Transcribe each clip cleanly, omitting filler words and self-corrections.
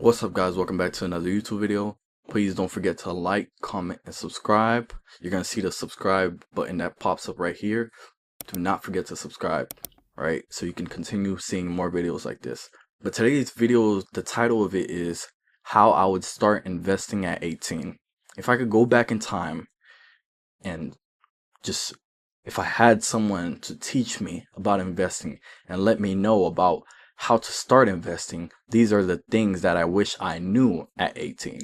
What's up, guys? Welcome back to another YouTube video. Please don't forget to like, comment, and subscribe. You're gonna see the subscribe button that pops up right here. Do not forget to subscribe, right? So you can continue seeing more videos like this. But today's video, the title of it is how I would start investing at 18. If I could go back in time and just if I had someone to teach me about investing and let me know about how to start investing, these are the things that I wish I knew at 18.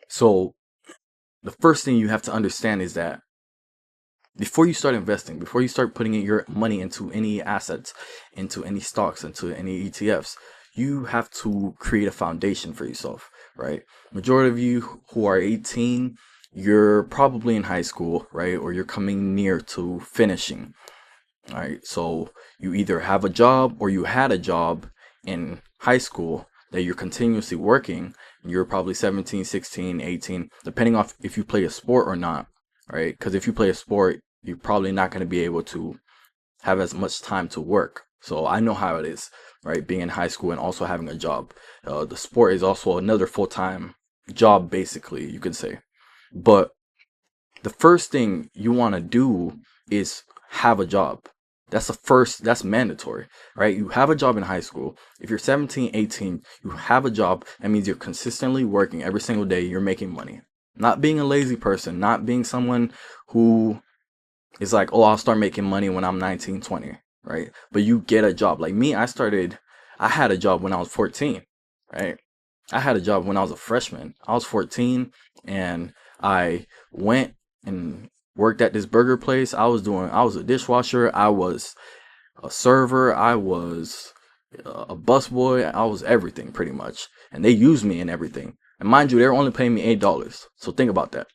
So the first thing you have to understand is that before you start investing, before you start putting your money into any assets, into any stocks, into any ETFs, you have to create a foundation for yourself, right? Majority of you who are 18, you're probably in high school, right? Or you're coming near to finishing. All right, so you either have a job or you had a job in high school that you're continuously working. You're probably 17, 16, 18, depending on if you play a sport or not, right? Because if you play a sport, you're probably not going to be able to have as much time to work. So I know how it is, right? Being in high school and also having a job. The sport is also another full-time job, basically, you could say. But the first thing you want to do is have a job. That's mandatory, right? You have a job in high school. If you're 17, 18, you have a job. That means you're consistently working every single day. You're making money. Not being a lazy person, not being someone who is like, oh, I'll start making money when I'm 19, 20, right? But you get a job. Like me, I had a job when I was 14, right? I had a job when I was a freshman. I was 14 and I went and worked at this burger place. I was a dishwasher. I was a server. I was a busboy. I was everything pretty much. And they used me in everything. And mind you, they were only paying me $8. So think about that.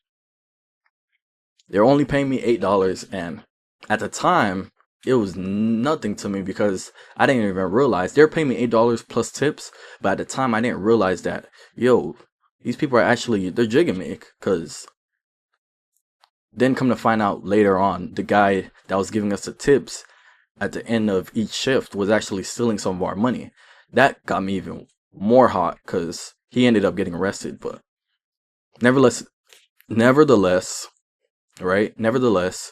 They're only paying me $8. And at the time, it was nothing to me because I didn't even realize they're paying me $8 plus tips. But at the time, I didn't realize that, yo, these people are they're jigging me. Because then come to find out later on, the guy that was giving us the tips at the end of each shift was actually stealing some of our money. That got me even more hot because he ended up getting arrested. But nevertheless, right? Nevertheless,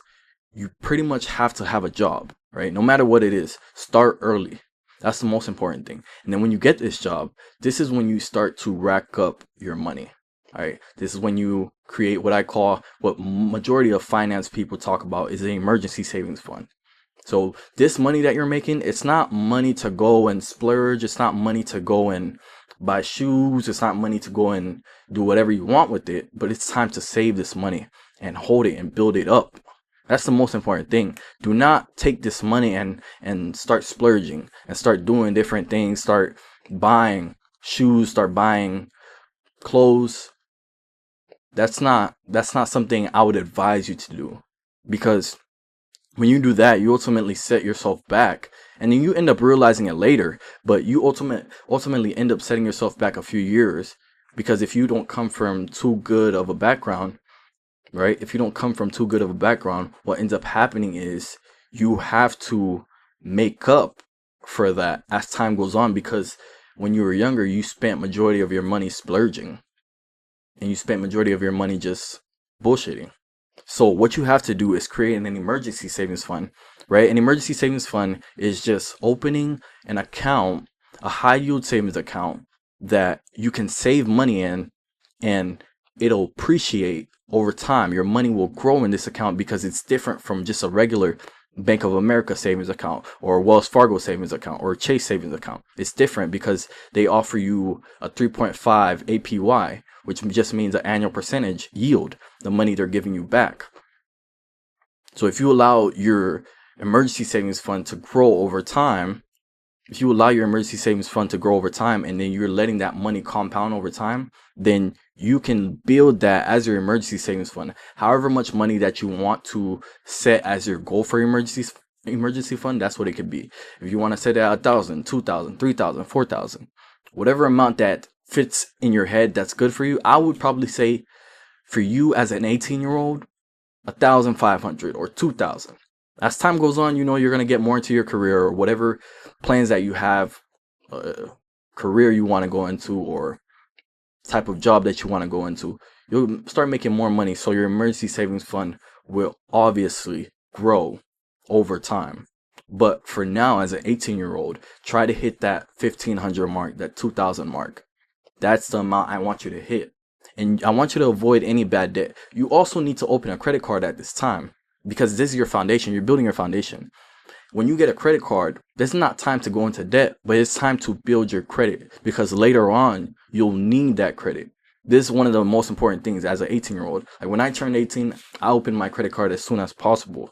you pretty much have to have a job, right? No matter what it is, start early. That's the most important thing. And then when you get this job, this is when you start to rack up your money. All right. This is when you create what majority of finance people talk about is an emergency savings fund. So this money that you're making, it's not money to go and splurge. It's not money to go and buy shoes. It's not money to go and do whatever you want with it. But it's time to save this money and hold it and build it up. That's the most important thing. Do not take this money and start splurging and start doing different things. Start buying shoes. Start buying clothes. That's not something I would advise you to do, because when you do that, you ultimately set yourself back, and then you end up realizing it later. But you ultimately end up setting yourself back a few years, because if you don't come from too good of a background, right? If you don't come from too good of a background, what ends up happening is you have to make up for that as time goes on, because when you were younger, you spent majority of your money splurging. And you spent majority of your money just bullshitting. So what you have to do is create an emergency savings fund, right? An emergency savings fund is just opening an account, a high yield savings account that you can save money in, and it'll appreciate over time. Your money will grow in this account because it's different from just a regular Bank of America savings account or Wells Fargo savings account or Chase savings account. It's different because they offer you a 3.5 APY, which just means an annual percentage yield, the money they're giving you back. So if you allow your emergency savings fund to grow over time, and then you're letting that money compound over time, then you can build that as your emergency savings fund. However much money that you want to set as your goal for emergency fund, that's what it could be. If you want to set it at 1,000, 2,000, 3,000, 4,000, whatever amount that fits in your head that's good for you, I would probably say for you as an 18-year-old, 1,500 or 2,000. As time goes on, you're going to get more into your career or whatever plans that you have, career you want to go into, or type of job that you want to go into, you'll start making more money. So your emergency savings fund will obviously grow over time. But for now, as an 18-year-old, try to hit that 1,500 mark, that 2,000 mark. That's the amount I want you to hit. And I want you to avoid any bad debt. You also need to open a credit card at this time because this is your foundation. You're building your foundation. When you get a credit card, there's not time to go into debt, but it's time to build your credit because later on, you'll need that credit. This is one of the most important things as an 18-year-old. Like when I turned 18, I opened my credit card as soon as possible.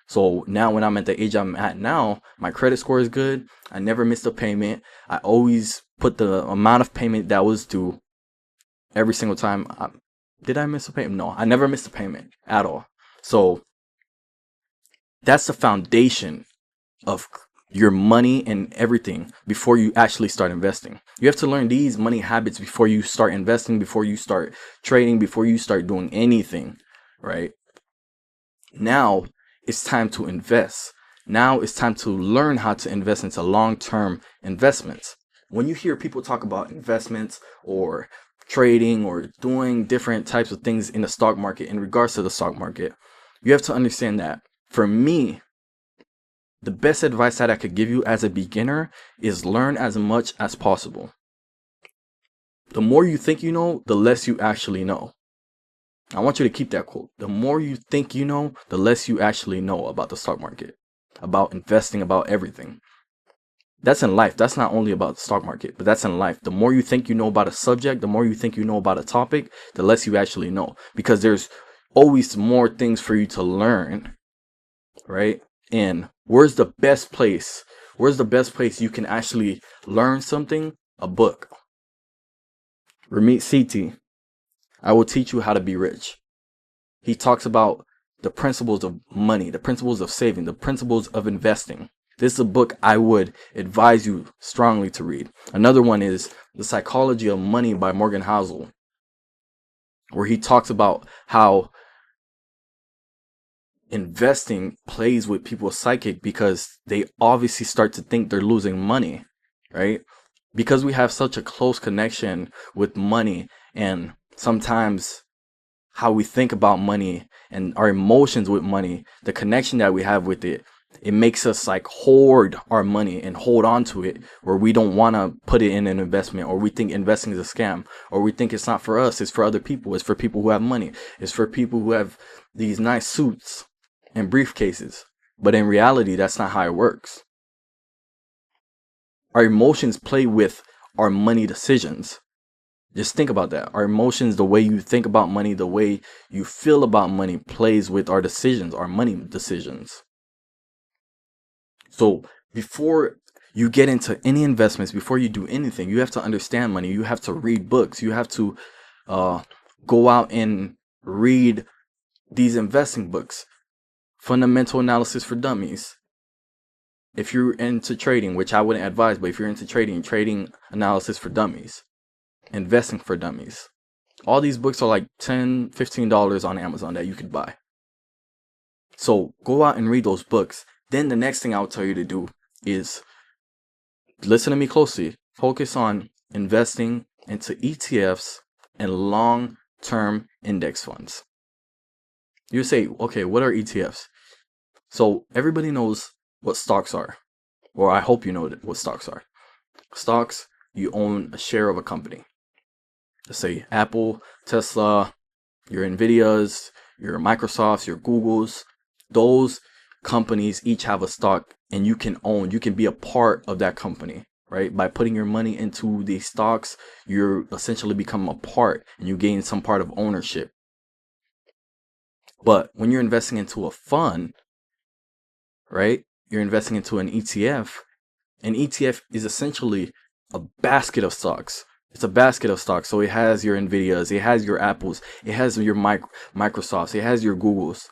So now when I'm at the age I'm at now, my credit score is good. I never missed a payment. I always put the amount of payment that was due every single time. Did I miss a payment? No, I never missed a payment at all. So that's the foundation of your money and everything before you actually start investing. You have to learn these money habits before you start investing, before you start trading, before you start doing anything, right? Now it's time to invest. Now it's time to learn how to invest into long-term investments. When you hear people talk about investments or trading or doing different types of things in the stock market in regards to the stock market, you have to understand that for me, the best advice that I could give you as a beginner is learn as much as possible. The more you think you know, the less you actually know. I want you to keep that quote. The more you think you know, the less you actually know about the stock market, about investing, about everything. That's in life. That's not only about the stock market, but that's in life. The more you think you know about a subject, the more you think you know about a topic, the less you actually know. Because there's always more things for you to learn, right? And where's the best place? Where's the best place you can actually learn something? A book. Ramit Sethi, I Will Teach You How to Be Rich. He talks about the principles of money, the principles of saving, the principles of investing. This is a book I would advise you strongly to read. Another one is The Psychology of Money by Morgan Housel, where he talks about how investing plays with people's psychic because they obviously start to think they're losing money, right? Because we have such a close connection with money, and sometimes how we think about money and our emotions with money, the connection that we have with it, it makes us like hoard our money and hold on to it, where we don't want to put it in an investment, or we think investing is a scam, or we think it's not for us, it's for other people, it's for people who have money, it's for people who have these nice suits and briefcases. But in reality, that's not how it works. Our emotions play with our money decisions. Just think about that. Our emotions, the way you think about money, the way you feel about money plays with our decisions, our money decisions. So before you get into any investments, before you do anything, you have to understand money. You have to read books. You have to go out and read these investing books. Fundamental Analysis for Dummies. If you're into trading, which I wouldn't advise, but if you're into trading analysis for dummies, investing for dummies. All these books are like $10, $15 on Amazon that you could buy. So go out and read those books. Then the next thing I'll tell you to do is listen to me closely. Focus on investing into ETFs and long-term index funds. You say, okay, what are ETFs? So everybody knows what stocks are, or I hope you know what stocks are. Stocks, you own a share of a company. Let's say Apple, Tesla, your Nvidias, your Microsofts, your Googles. Those companies each have a stock, and you can be a part of that company, right? By putting your money into these stocks, you're essentially become a part, and you gain some part of ownership. But when you're investing into a fund, right? You're investing into an ETF. An ETF is essentially a basket of stocks. It's a basket of stocks. So it has your Nvidias, it has your Apples, it has your Microsofts, it has your Googles.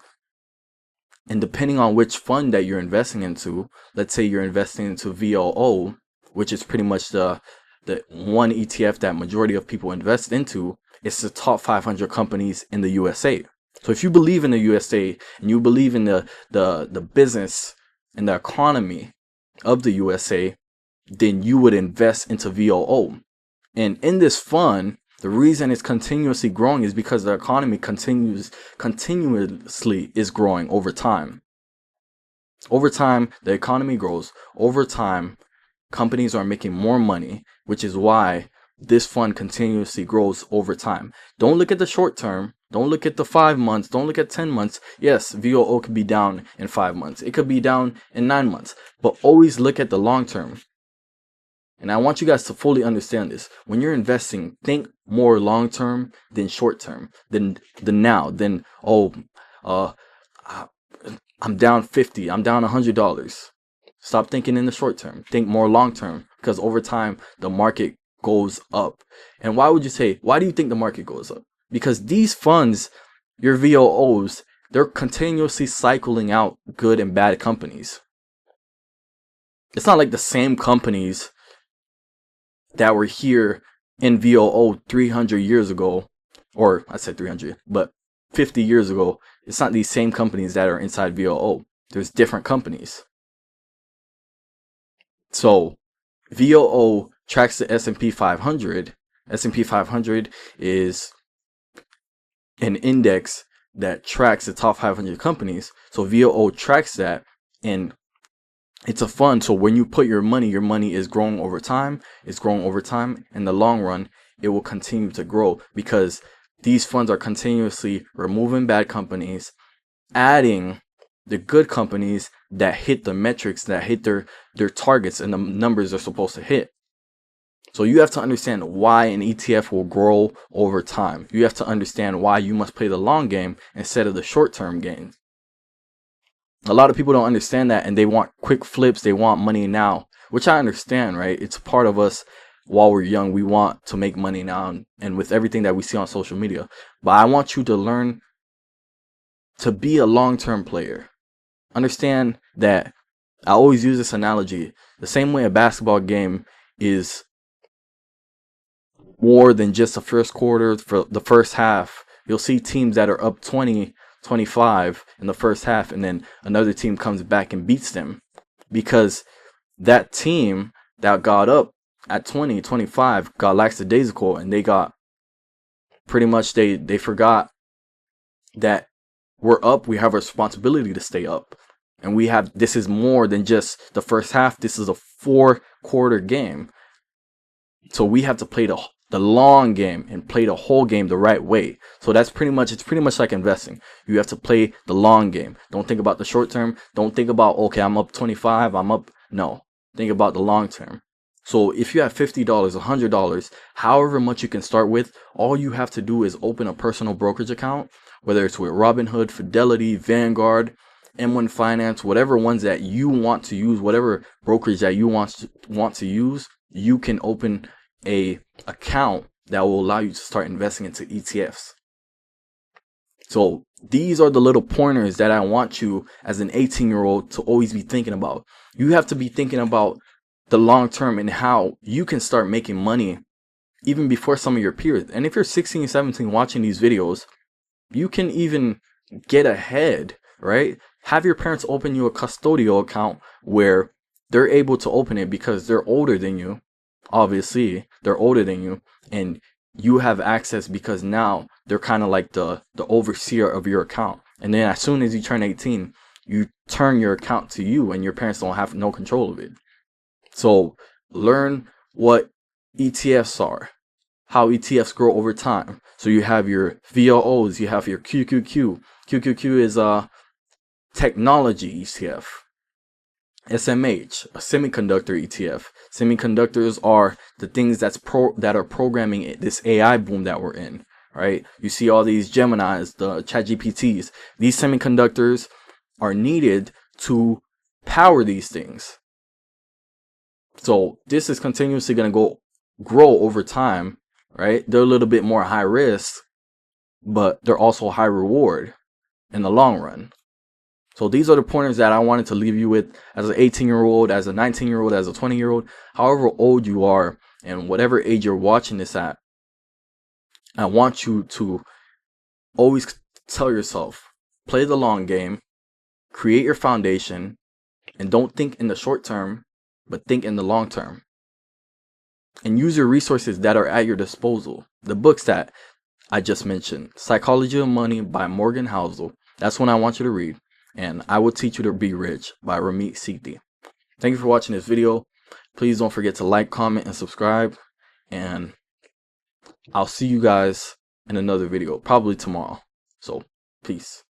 And depending on which fund that you're investing into, let's say you're investing into VOO, which is pretty much the one ETF that majority of people invest into, it's the top 500 companies in the USA. So if you believe in the USA and you believe in the business and the economy of the USA, then you would invest into VOO. And in this fund, The reason it's continuously growing is because the economy continuously is growing over time. Over time, the economy grows. Over time, companies are making more money, which is why this fund continuously grows over time. Don't look at the short term. Don't look at the 5 months. Don't look at 10 months. Yes, VOO could be down in 5 months. It could be down in 9 months. But always look at the long term. And I want you guys to fully understand this. When you're investing, think more long term than short term, than now, than I'm down 50, I'm down $100. Stop thinking in the short term. Think more long term, because over time the market goes up. And why do you think the market goes up? Because these funds, your VOOs, they're continuously cycling out good and bad companies. It's not like the same companies that were here in VOO 300 years ago, or I said 300, but 50 years ago. It's not these same companies that are inside VOO. There's different companies. So VOO tracks the S&P 500. S&P 500 is an index that tracks the top 500 companies. So VOO tracks that, and it's a fund. So when you put your money is growing over time. It's growing over time. In the long run, it will continue to grow because these funds are continuously removing bad companies, adding the good companies that hit the metrics, that hit their targets and the numbers they're supposed to hit. So you have to understand why an ETF will grow over time. You have to understand why you must play the long game instead of the short-term gains. A lot of people don't understand that, and they want quick flips. They want money now, which I understand, right? It's part of us. While we're young, we want to make money now, and with everything that we see on social media. But I want you to learn to be a long-term player. Understand that I always use this analogy. The same way a basketball game is more than just the first quarter, for the first half. You'll see teams that are up 20, 25 in the first half, and then another team comes back and beats them, because that team that got up at 20, 25 got lackadaisical, and they got pretty much, they forgot that we're up, we have a responsibility to stay up, and this is more than just the first half. This is a 4-quarter game, so we have to play the long game and play the whole game the right way. So it's pretty much like investing. You have to play the long game. Don't think about the short term. Don't think about, okay, I'm up 25, I'm up. No, think about the long term. So if you have $50, $100, however much you can start with, all you have to do is open a personal brokerage account, whether it's with Robinhood, Fidelity, Vanguard, M1 Finance, whatever ones that you want to use, whatever brokerage that you want to use, you can open a account that will allow you to start investing into ETFs. So these are the little pointers that I want you as an 18-year-old to always be thinking about. You have to be thinking about the long term and how you can start making money even before some of your peers. And if you're 16, 17 watching these videos, you can even get ahead, right? Have your parents open you a custodial account where they're able to open it because they're older than you. Obviously, they're older than you, and you have access because now they're kind of like the overseer of your account. And then as soon as you turn 18, you turn your account to you, and your parents don't have no control of it. So learn what ETFs are, how ETFs grow over time. So you have your VOOs, you have your QQQ. QQQ is a technology ETF. SMH, a semiconductor ETF. Semiconductors are the things that are programming this AI boom that we're in, right? You see all these Geminis, the ChatGPTs. These semiconductors are needed to power these things. So this is continuously going to grow over time, right? They're a little bit more high risk, but they're also high reward in the long run. So these are the pointers that I wanted to leave you with as an 18-year-old, as a 19-year-old, as a 20-year-old, however old you are, and whatever age you're watching this at. I want you to always tell yourself, play the long game, create your foundation, and don't think in the short term, but think in the long term. And use your resources that are at your disposal. the books that I just mentioned. Psychology of Money by Morgan Housel. That's one I want you to read. And I Will Teach You to Be Rich by Ramit Sethi. Thank you for watching this video. Please don't forget to like, comment, and subscribe. And I'll see you guys in another video, probably tomorrow. So, peace.